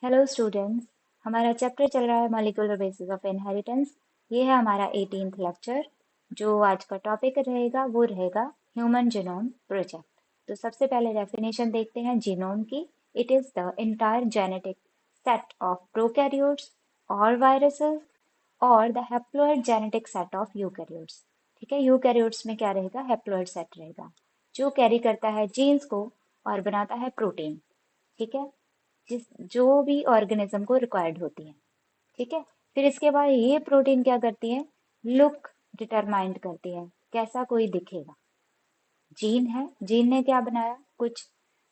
Hello students. हमारा chapter चल रहा है मॉलिक्यूलर बेसिस ऑफ इनहेरिटेंस। ये है हमारा 18th लेक्चर। जो आज का टॉपिक रहेगा वो रहेगा ह्यूमन जीनोम प्रोजेक्ट। तो सबसे पहले डेफिनेशन देखते हैं जीनोम की। It is the entire genetic set of prokaryotes और वायरसेस और the haploid genetic set of eukaryotes. ठीक है, यूकैरियोट्स में क्या रहेगा? हैप्लोइड सेट रहेगा जो कैरी करता है जीन्स को और बनाता है प्रोटीन। ठीक है, जिस जो भी ऑर्गेनिज्म को रिक्वायर्ड होती है। ठीक है, फिर इसके बाद ये प्रोटीन क्या करती है? लुक डिटरमाइंड करती है, कैसा कोई दिखेगा। जीन है, जीन ने क्या बनाया? कुछ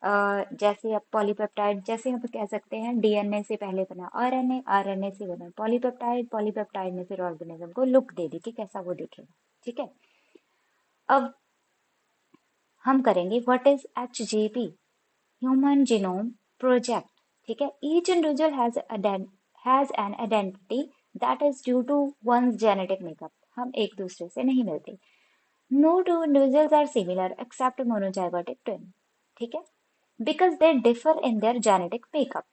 जैसे अब पॉलीपेप्टाइड, जैसे हम कह सकते हैं डीएनए से पहले बना आरएनए, आरएनए से बना पॉलीपेप्टाइड, पॉलीपेप्टाइड ने फिर ऑर्गेनिज्म को लुक दे दी कि कैसा वो दिखेगा। ठीक है, अब हम करेंगे what is HGP, human genome project. ठीक है, each individual has an identity that is due to one's genetic makeup. हम एक दूसरे से नहीं मिलते। No two individuals are similar except monozygotic twin. ठीक है, because they differ in their genetic makeup.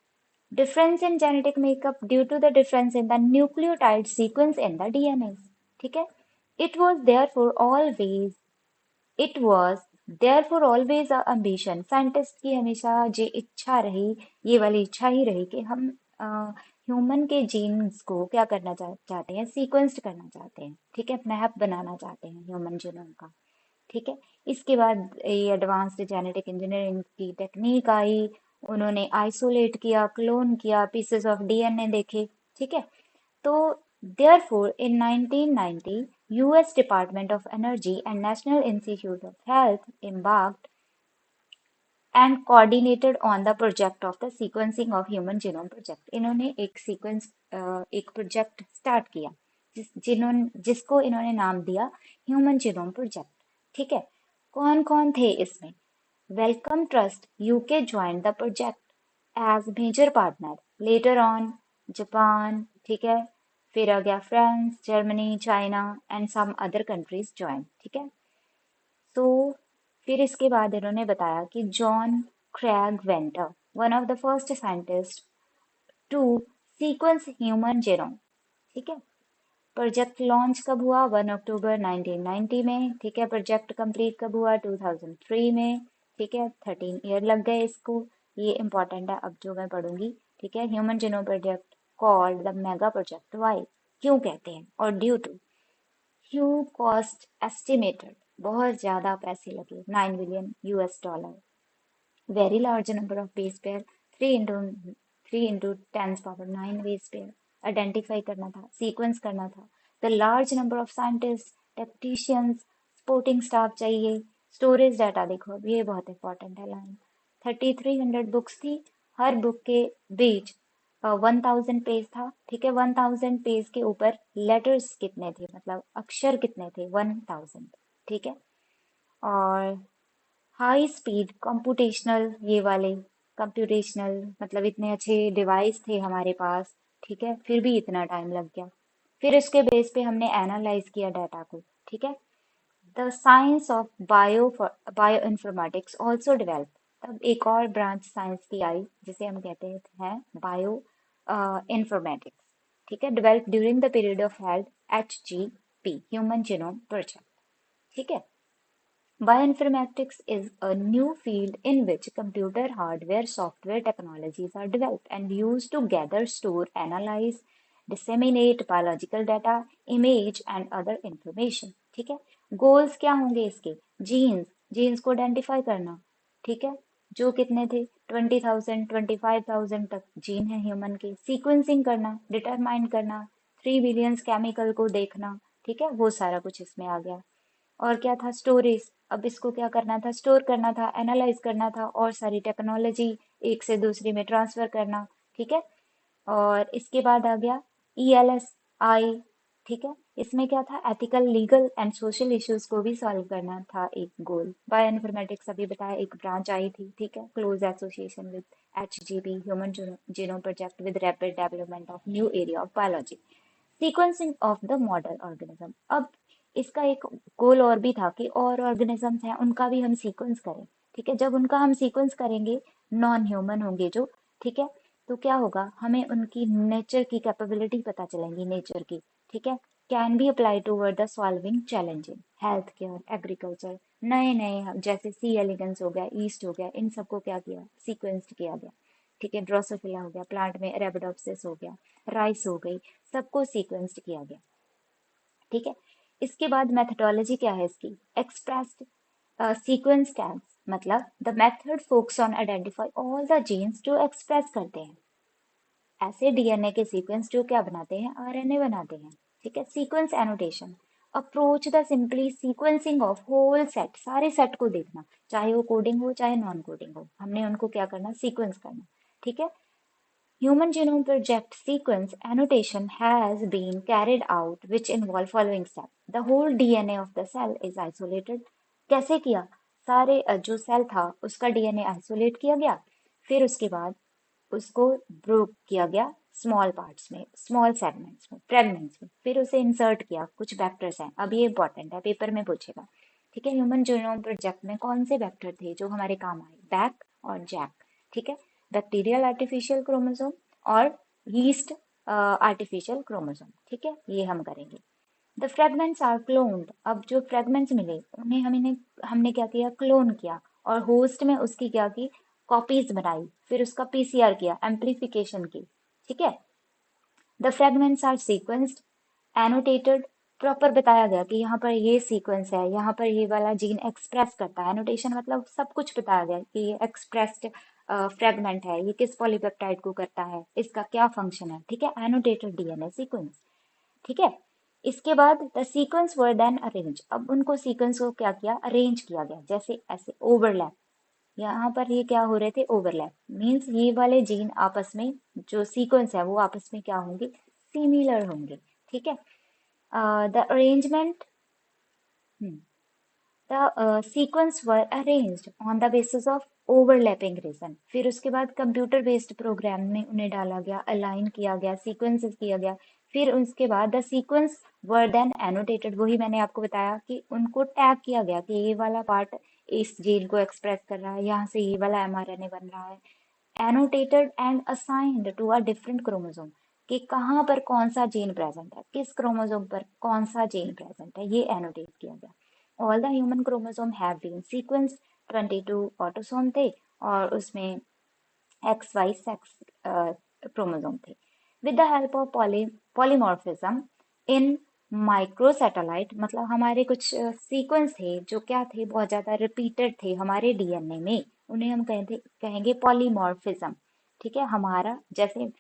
Difference in genetic makeup due to the difference in the nucleotide sequence in the DNA. ठीक है, it was therefore always it was therefore always a ambition। Scientist की हमेशा ये इच्छा रही, ये वाली इच्छा ही रही कि हम ह्यूमन के जीन्स को क्या करना चाहते हैं? सीक्वेंस्ड करना चाहते हैं। ठीक है, मैप बनाना चाहते हैं ह्यूमन जीनोम का। ठीक है, इसके बाद ये एडवांस्ड जेनेटिक इंजीनियरिंग की टेक्निक आई। उन्होंने आइसोलेट किया, क्लोन किया, पीसेस ऑफ डीएनए देखे। ठीक है, तो therefore in 1990 US Department of Energy and National Institute of Health embarked and coordinated on the project of the sequencing of human genome project। इन्होंने एक प्रोजेक्ट स्टार्ट किया जिसको इन्होंने नाम दिया ह्यूमन जीनोम प्रोजेक्ट। ठीक है, कौन कौन थे इसमें? Wellcome Trust UK joined the project as major partner. Later on Japan, ठीक है, फिर आ गया France, Germany, China and some other countries join. ठीक है, तो फिर इसके बाद इन्होंने बताया कि John Craig Venter, one of the first scientist to sequence human genome. ठीक है, प्रोजेक्ट लॉन्च कब हुआ? 1 अक्टूबर 1990 में। ठीक है, प्रोजेक्ट कंप्लीट कब हुआ? 2003 में। ठीक है, 13 ईयर लग गए इसको। ये इंपॉर्टेंट है अब जो मैं पढ़ूंगी। ठीक है, human genome project called the mega project. Why, क्यों कहते हैं? और due to huge cost estimated, बहुत ज्यादा पैसे लगे, 9 billion US dollar. Very large number of base pair, 3 into 10 power 9 base pair identify करना था, सीक्वेंस करना था। The large number of scientist, technicians, supporting staff चाहिए। स्टोरेज डाटा देखो, अब ये बहुत इंपॉर्टेंट है लाइन। 3300 बुक्स थी, हर बुक के बीच 1000 पेज था। ठीक है, 1000 पेज के ऊपर लेटर्स कितने थे, मतलब अक्षर कितने थे? 1000। ठीक है, और हाई स्पीड कंप्यूटेशनल, ये वाले कंप्यूटेशनल मतलब इतने अच्छे डिवाइस थे हमारे पास। ठीक है, फिर भी इतना टाइम लग गया। फिर इसके बेस पे हमने एनालाइज किया डाटा को। ठीक है, the science of bio informatics also develop. तब एक और ब्रांच साइंस की आई जिसे हम कहते हैं बायो इन्फॉर्मेटिक्स। ठीक है, develop during the period of health HGP, human genome project. ठीक है, bioinformatics is a new field in which computer hardware software technologies are developed and used to gather, store, analyze, disseminate biological data, image and other information। ठीक है, goals क्या होंगे इसके? Jeans, jeans को identify करना। ठीक है, जो कितने थे? 20,000 25,000 तक जीन है ह्यूमन के। सीक्वेंसिंग करना, डिटरमाइन करना, 3 बिलियंस केमिकल को देखना। ठीक है, वो सारा कुछ इसमें आ गया। और क्या था? स्टोरेज। अब इसको क्या करना था? स्टोर करना था, एनालाइज करना था, और सारी टेक्नोलॉजी एक से दूसरी में ट्रांसफर करना। ठीक है, और इसके बाद आ गया ELSI। ठीक है, इसमें क्या था? Ethical, legal and social issues को भी सॉल्व करना था एक गोल। बायो इन्फॉर्मेटिक्स अभी बताया, एक ब्रांच आई थी। ठीक है, close association with HGP, human genome project with rapid development of new area of biology, sequencing of the model organism. अब इसका एक गोल और भी था कि और ऑर्गेनिजम्स हैं उनका भी हम सीक्वेंस करें। ठीक है, जब उनका हम सीक्वेंस करेंगे, नॉन ह्यूमन होंगे जो। ठीक है, तो क्या होगा, हमें उनकी नेचर की कैपेबिलिटी पता चलेंगी, नेचर की, ठीक है। Can be apply toward the solving challenges, health care, agriculture, नए नए जैसे सी एलिगेंस हो गया, ईस्ट हो गया, इन सबको क्या किया, सीक्वेंस्ड किया गया, ठीक है। ड्रोसोफिला हो गया, प्लांट में अरेबिडोप्सिस हो गया, राइस हो गई, सबको सीक्वेंस्ड किया गया, ठीक है। इसके बाद मेथडोलॉजी क्या है इसकी, एक्सप्रेस्ड सीक्वेंस कैन, मतलब the method focus on identify all the genes जो एक्सप्रेस करते हैं ऐसे डीएनए के सीक्वेंस जो क्या बनाते हैं, आरएनए बनाते हैं, ठीक है। Sequence annotation, approach the simply sequencing of whole set, सारे सेट को देखना, चाहे वो कोडिंग हो चाहे नॉन कोडिंग हो, हमने उनको क्या करना, सीक्वेंस करना, ठीक है। Human Genome Project sequence annotation has been carried out which involve following steps. The whole DNA of the cell is isolated. कैसे किया, सारे जो सेल था उसका डीएनए आइसोलेट किया गया, फिर उसके बाद उसको ब्रोक किया गया स्मॉल पार्ट्स में, स्मॉल सेगमेंट्स में, फ्रेगमेंट्स में, फिर उसे इंसर्ट किया, कुछ वेक्टर्स हैं, अब ये इंपॉर्टेंट है, पेपर में पूछेगा, ठीक है। ह्यूमन जीनोम प्रोजेक्ट में कौन से वेक्टर थे जो हमारे काम आए, बैक और जैक, ठीक है। बैक्टीरियल आर्टिफिशियल क्रोमोसोम और यीस्ट आर्टिफिशियल क्रोमोसोम, ठीक है, ये हम करेंगे। द फ्रेगमेंट्स आर क्लोन्ड, अब जो फ्रेगमेंट्स मिले उन्हें हमने क्या किया, क्लोन किया, और होस्ट में उसकी क्या की, कॉपीज बनाई, फिर उसका पीसीआर किया, एम्प्लीफिकेशन की, ठीक है। The fragments are sequenced, annotated, proper बताया गया कि यहाँ पर ये सीक्वेंस है, यहाँ पर ये वाला जीन एक्सप्रेस करता है, एनोटेशन मतलब सब कुछ बताया गया कि ये एक्सप्रेस्ड फ्रेगमेंट है, ये किस पॉलीपेप्टाइड को करता है, इसका क्या फंक्शन है, ठीक है। एनोटेटेड डीएनए सीक्वेंस, ठीक है। इसके बाद the sequence were then arrange, अब उनको सीक्वेंस को क्या किया, अरेंज किया गया, जैसे ऐसे ओवरलैप, यहाँ पर ये क्या हो रहे थे, ओवरलैप मीन्स ये वाले जीन आपस में जो सीक्वेंस है वो आपस में क्या होंगे, सिमिलर होंगे, ठीक है। The arrangement, the sequence were arranged on the basis of overlapping region, फिर उसके बाद कंप्यूटर बेस्ड प्रोग्राम में उन्हें डाला गया, अलाइन किया गया, सीक्वेंसेस किया गया, फिर उसके बाद the sequence were then annotated, वही मैंने आपको बताया कि उनको टैग किया गया कि ये वाला पार्ट इस जीन को एक्सप्रेस कर रहा है, यहाँ से ये वाला एमआरएनए बन रहा है, annotated and assigned to a different chromosome, कि कहाँ पर कौन सा जीन प्रेजेंट है, किस क्रोमोसोम पर कौन सा जीन प्रेजेंट है, ये एनोटेट किया गया। All the human chromosome have been sequence, 22 autosome थे और उसमें एक्स वाई सेक्स क्रोमोसोम थे, with the help of polymorphism in microsatellite, मतलब हमारे कुछ सीक्वेंस थे जो क्या थे, बहुत ज्यादा रिपीटेड थे हमारे डीएनए में, उन्हें हम कहेंगे पॉलीमॉर्फिज्म, ठीक है। हमारा जैसे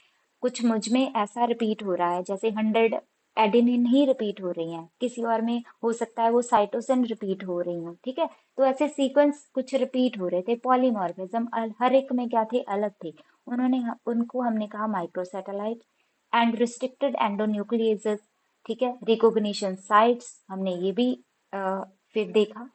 कुछ मुझ में ऐसा रिपीट हो रहा है, जैसे 100 एडेनिन ही रिपीट हो रही हैं, किसी और में हो सकता है वो साइटोसिन रिपीट हो रही हो, ठीक है। तो ऐसे सीक्वेंस कुछ रिपीट हो रहे थे, पॉलीमॉर्फिज्म हर एक में क्या थे, अलग थे, उनको हमने कहा माइक्रोसैटेलाइट, एंड रिस्ट्रिक्टेड एंडोन्यूक्लियेजेस, ठीक है। रिकॉग्निशन साइट्स हमने ये भी फिर देखा,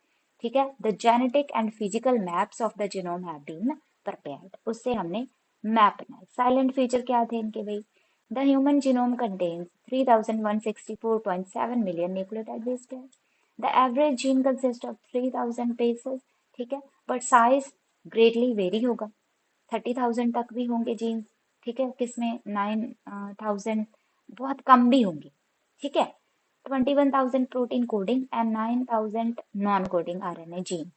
ठीक है। The genetic and physical maps of the genome have been prepared, उससे हमने मैप बनाए। साइलेंट फीचर क्या थे इनके भाई, the human genome contains 3164.7 million nucleotide base pair, the average gene consist of 3000 bases, ठीक है, बट साइज ग्रेटली वेरी होगा, 30,000 तक भी होंगे जीन्स, ठीक है, किसमें 9,000 बहुत कम भी होंगे, ठीक है। 21,000 protein coding and 9,000 non coding RNA gene,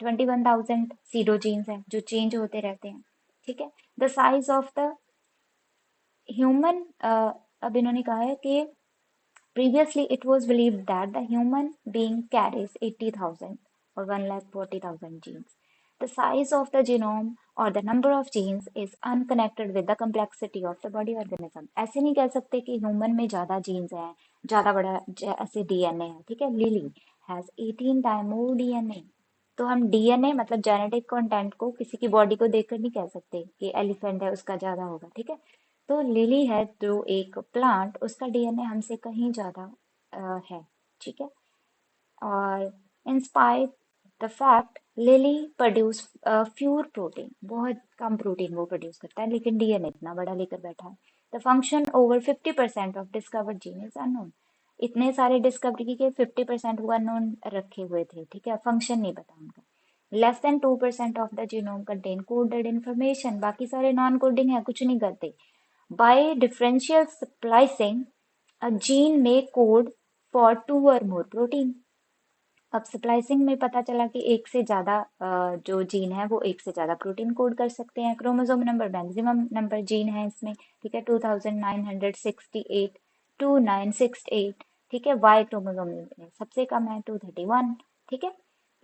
21,000 pseudo genes हैं जो चेंज होते रहते हैं, ठीक है। The size of the human, अब इन्होंने कहा है कि previously it was believed that the human being carries 80,000 or 140,000 genes. The size of the genome or the number of genes is unconnected with the complexity of the body organism. ऐसे नहीं कह सकते कि ह्यूमन में ज्यादा jeans हैं, ज्यादा बड़ा ऐसे डीएनए है, ठीक है। Lily has 18 time more DNA, तो हम डीएनए मतलब जेनेटिक कंटेंट को किसी की बॉडी को देखकर नहीं कह सकते कि एलिफेंट है उसका ज्यादा होगा, ठीक है। तो लिली है जो एक प्लांट, उसका डीएनए हमसे कहीं ज्यादा है, ठीक है। और inspire the fact lily produce fewer protein, बहुत कम प्रोटीन वो प्रोड्यूस करता है, लेकिन डीएनए इतना बड़ा लेकर बैठा है। The function over 50% of discovered gene is unknown, इतने सारे डिस्कवरी के 50% वो अननोन रखे हुए थे, ठीक है, फंक्शन नहीं पता उनका। Less than 2% of the genome contain coded information, बाकी सारे नॉन कोडिंग है, कुछ नहीं करते. By differential splicing a gene में code for 2 or more protein. अब स्प्लाइसिंग में पता चला कि एक से ज्यादा जो जीन है वो एक से ज्यादा प्रोटीन कोड कर सकते हैं. Chromosome number maximum number gene है इसमें, ठीक है, 2968, 2968. ठीक है, वाई क्रोमोसोम में सबसे कम है 231. ठीक है,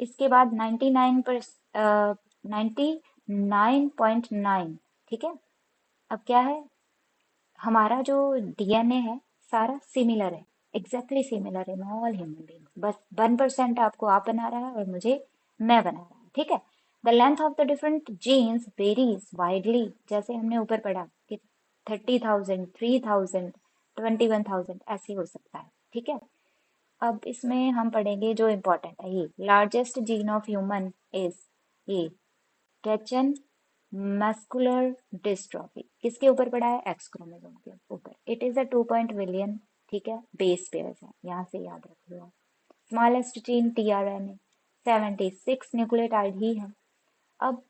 इसके बाद 99.9. ठीक है, अब क्या है, हमारा जो डीएनए है सारा सिमिलर है, एग्जैक्टली सिमिलर है ऑल ह्यूमन बींग्स. बस 1% आपको आप बना रहा है और मुझे मैं बना रहा हूँ. ठीक है, the length of the different genes varies widely, जैसे हमने ऊपर पढ़ा कि 30,000, 3,000, 21,000 ऐसे हो सकता है. ठीक है, अब इसमें हम पढ़ेंगे जो इम्पोर्टेंट है, ये largest gene of human is ये कैचन मस्कुलर डिस्ट्रॉफी. किसके ऊपर पड़ा है, एक्स क्रोमोसोम के ऊपर. It is a 2 billion. ठीक है, बेस पेयर्स है, यहाँ से याद रख लो. स्मॉलेस्ट जीन टीआरएनए 76 न्यूक्लियोटाइड ही है. अब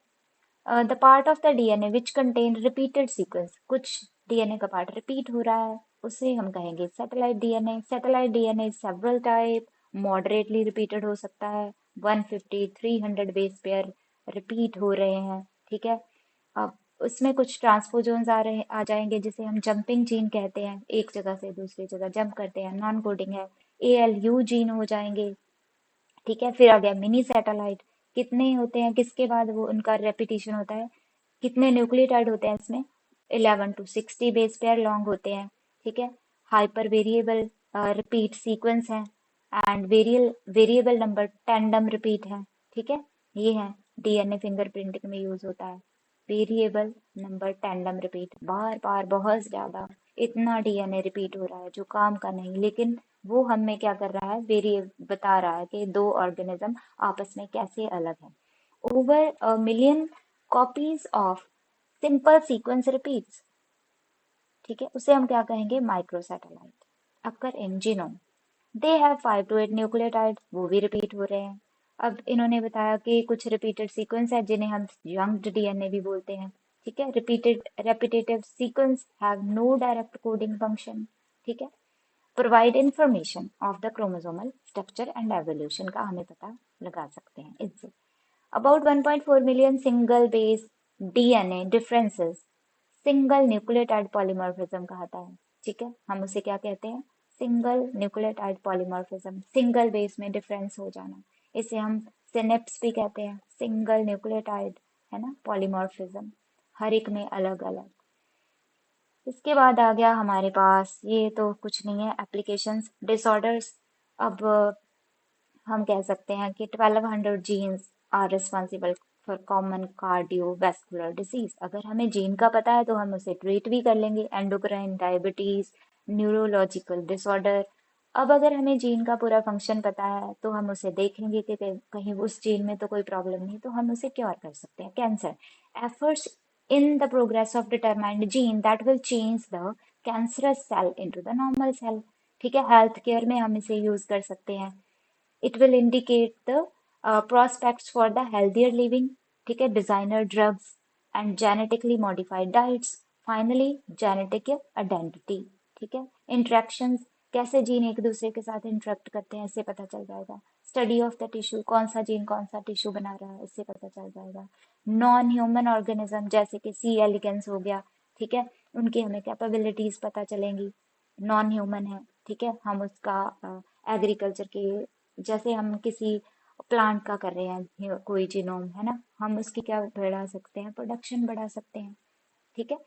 the part of the DNA which contain repeated sequence, कुछ डीएनए का पार्ट रिपीट हो रहा है, उसे हम कहेंगे satellite DNA. Satellite DNA several type, moderately repeated हो सकता है, 150, 300 बेस पेयर रिपीट हो रहे हैं. ठीक है, अब उसमें कुछ ट्रांसपोजोन्स आ जाएंगे जिसे हम जंपिंग जीन कहते हैं, एक जगह से दूसरी जगह जंप करते हैं, नॉन कोडिंग है. एएलयू जीन हो जाएंगे. ठीक है, फिर आ गया मिनी सैटेलाइट. कितने होते हैं, किसके बाद वो उनका रेपिटेशन होता है, कितने न्यूक्लियोटाइड होते हैं इसमें, 11 to 60 बेस पेयर लॉन्ग होते हैं. ठीक है, हाइपर वेरिएबल रिपीट सीक्वेंस है, and variable number tandem repeat है. ठीक है, ये है डीएनए फिंगरप्रिंटिंग में यूज होता है. वेरिएबल नंबर टैंडम रिपीट, बार बार बहुत ज्यादा, इतना डीएनए रिपीट हो रहा है जो काम का नहीं, लेकिन वो हमें क्या कर रहा है, वेरिए बता रहा है कि दो ऑर्गेनिज्म आपस में कैसे अलग है. Over a million copies of simple sequence repeats. ठीक है, उसे हम क्या कहेंगे, micro satellite. Occur in genome they have 5 to 8 nucleotide, वो भी रिपीट हो रहे हैं. अब इन्होंने बताया कि कुछ रिपीटेड सीक्वेंस है जिन्हें हम जंक्ड डीएनए भी बोलते हैं. ठीक है, repeated repetitive sequence have no direct coding function. ठीक है, provide information of the chromosomal structure and evolution का हमें पता लगा सकते हैं इससे. About 1.4 million single base DNA differences single nucleotide polymorphism कहता है. ठीक है, हम उसे क्या कहते हैं, single nucleotide polymorphism, single base में डिफरेंस हो जाना. इसे हम सिनेप्स भी कहते हैं, सिंगल न्यूक्लियोटाइड, है ना, पॉलीमॉर्फिज्म, हर एक में अलग अलग. इसके बाद आ गया हमारे पास, ये तो कुछ नहीं है, एप्लीकेशंस डिसऑर्डर्स. अब हम कह सकते हैं कि 1200 genes are responsible for common cardiovascular disease. अगर हमें जीन का पता है तो हम उसे ट्रीट भी कर लेंगे, एंडोक्राइन, डायबिटीज, न्यूरोलॉजिकल डिसऑर्डर. अब अगर हमें जीन का पूरा फंक्शन पता है तो हम उसे देखेंगे कि कहीं उस जीन में तो कोई प्रॉब्लम नहीं, तो हम उसे क्योर कर सकते हैं. Cancer efforts in the progress of determined gene that will change the cancerous cell into the normal cell. ठीक है, हेल्थ केयर में हम इसे यूज कर सकते हैं. It will indicate the prospects for the healthier living. ठीक है, designer drugs and genetically modified diets. Finally, genetic identity. ठीक है, interactions, कैसे जीन एक दूसरे के साथ इंटरेक्ट करते हैं इससे पता चल जाएगा. स्टडी ऑफ द टिश्यू, कौन सा जीन कौन सा टिश्यू बना रहा है इससे पता चल जाएगा. नॉन ह्यूमन ऑर्गेनिज्म जैसे कि सी एलिगेंस हो गया. ठीक है, उनकी हमें कैपेबिलिटीज पता चलेंगी, नॉन ह्यूमन है. ठीक है, हम उसका एग्रीकल्चर के, जैसे हम किसी प्लांट का कर रहे हैं कोई जीनोम, है ना, हम उसकी क्या बढ़ा सकते हैं, प्रोडक्शन बढ़ा सकते हैं. ठीक है,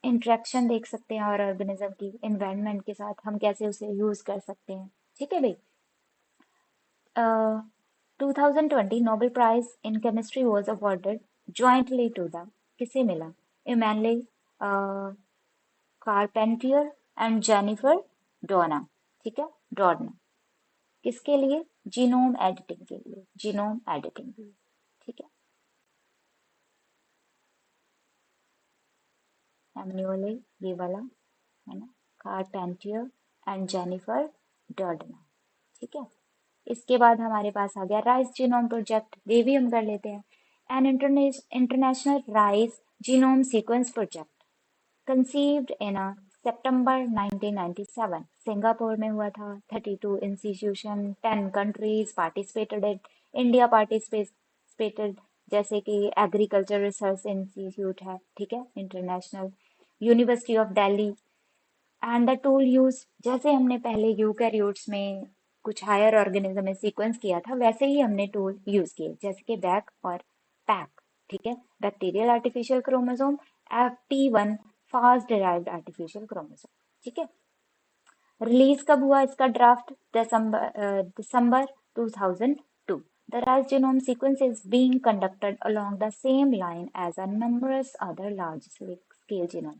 इंटरेक्शन देख सकते हैं और ऑर्गेनिज्म की एनवायरनमेंट के साथ हम कैसे उसे यूज कर सकते हैं. ठीक है भाई. 2020 Nobel prize in chemistry was awarded jointly to the, किसे मिला, Emmanuelle Charpentier and Jennifer Doudna. ठीक है, डॉर्ना. किसके लिए, जीनोम एडिटिंग के लिए, जीनोम एडिटिंग के लिए. ठीक है, एमन्यूअल ये वाला, है ना, कारपेंटियर एंड जेनिफर डर्डना. ठीक है, इसके बाद हमारे पास आ गया राइस जीनोम प्रोजेक्ट, ये भी हम कर लेते हैं। An international rice genome sequence project conceived in a September 1997 Singapore में हुआ था। 32 institution, 10 countries participated it, India participated, जैसे कि एग्रीकल्चर रिसर्च इंस्टीट्यूट है, ठीक है, international, university of Delhi. And the tool use, जैसे हमने पहले यूकैरियोट्स में कुछ हायर ऑर्गेनिज्म में सीक्वेंस किया था, वैसे ही हमने टूल यूज किए, जैसे कि बैक और पैक, ठीक है, bacterial artificial chromosome, FT1 fast derived artificial chromosome, ठीक है। रिलीज कब हुआ इसका draft? December 2002। The rice genome sequence is being conducted along the same line as a numerous other large scale genome.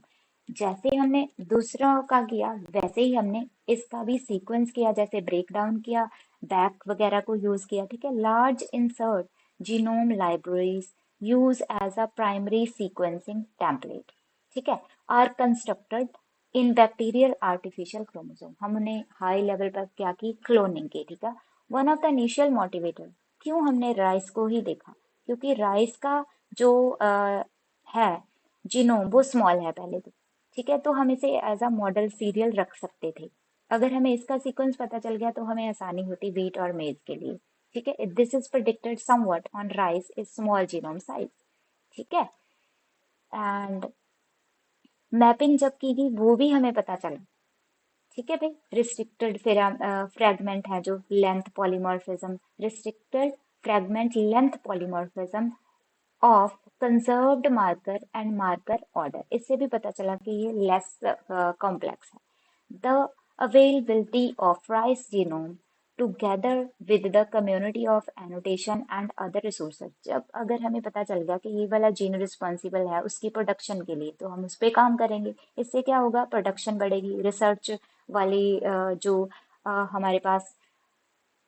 जैसे हमने दूसरों का किया वैसे ही हमने इसका भी सीक्वेंस किया, जैसे ब्रेक डाउन किया, बैक वगैरह को यूज किया, ठीक है। Large insert genome libraries use as a primary sequencing template, ठीक है, are constructed in bacterial artificial chromosome. हम उन्हें हाई लेवल पर क्या की, क्लोनिंग की, ठीक है। One of the initial motivator, क्यों हमने राइस को ही देखा, क्योंकि राइस का जो है जीनोम वो स्मॉल है पहले तो, ठीक है, तो हम इसे एज अ मॉडल सीरियल रख सकते थे। अगर हमें इसका सीक्वेंस पता चल गया तो हमें आसानी होती व्हीट और मेज के लिए, ठीक है। This is predicted somewhat on rice is small genome size, ठीक है। एंड मैपिंग जब की गई वो भी हमें पता चला, ठीक है भाई। रिस्ट्रिक्टेड फ्रेगमेंट है जो length polymorphism, restricted fragment length polymorphism of conserved marker and marker order, इससे भी पता चला कि ये लेस कॉम्प्लेक्स है। The availability of rice genome together with the community of annotation and other resources, जब अगर हमें पता चल गया कि ये वाला जीन रिस्पॉन्सिबल है उसकी प्रोडक्शन के लिए तो हम उस पर काम करेंगे। इससे क्या होगा, प्रोडक्शन बढ़ेगी, रिसर्च वाली जो हमारे पास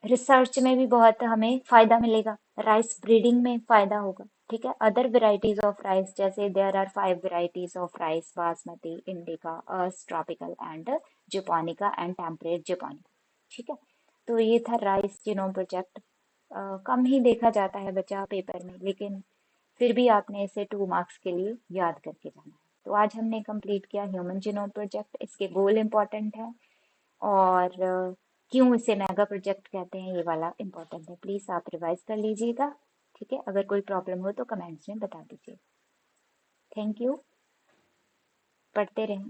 रिसर्च में भी बहुत हमें फायदा मिलेगा, राइस ब्रीडिंग में फायदा होगा, ठीक है। अदर वेराइटीज ऑफ राइस, जैसे there are 5 varieties of rice, basmati, indica, tropical and japonica and temperate japonica, ठीक है। तो ये था राइस जीनोम प्रोजेक्ट। कम ही देखा जाता है बच्चा पेपर में, लेकिन फिर भी आपने इसे 2 मार्क्स के लिए याद करके जाना है। तो आज हमने कंप्लीट किया ह्यूमन जीनोम प्रोजेक्ट, इसके गोल इंपॉर्टेंट है, और क्यों इसे मेगा प्रोजेक्ट कहते हैं ये वाला इम्पोर्टेंट है। प्लीज आप रिवाइज कर लीजिएगा, ठीक है। अगर कोई प्रॉब्लम हो तो कमेंट्स में बता दीजिए। थैंक यू, पढ़ते रहें।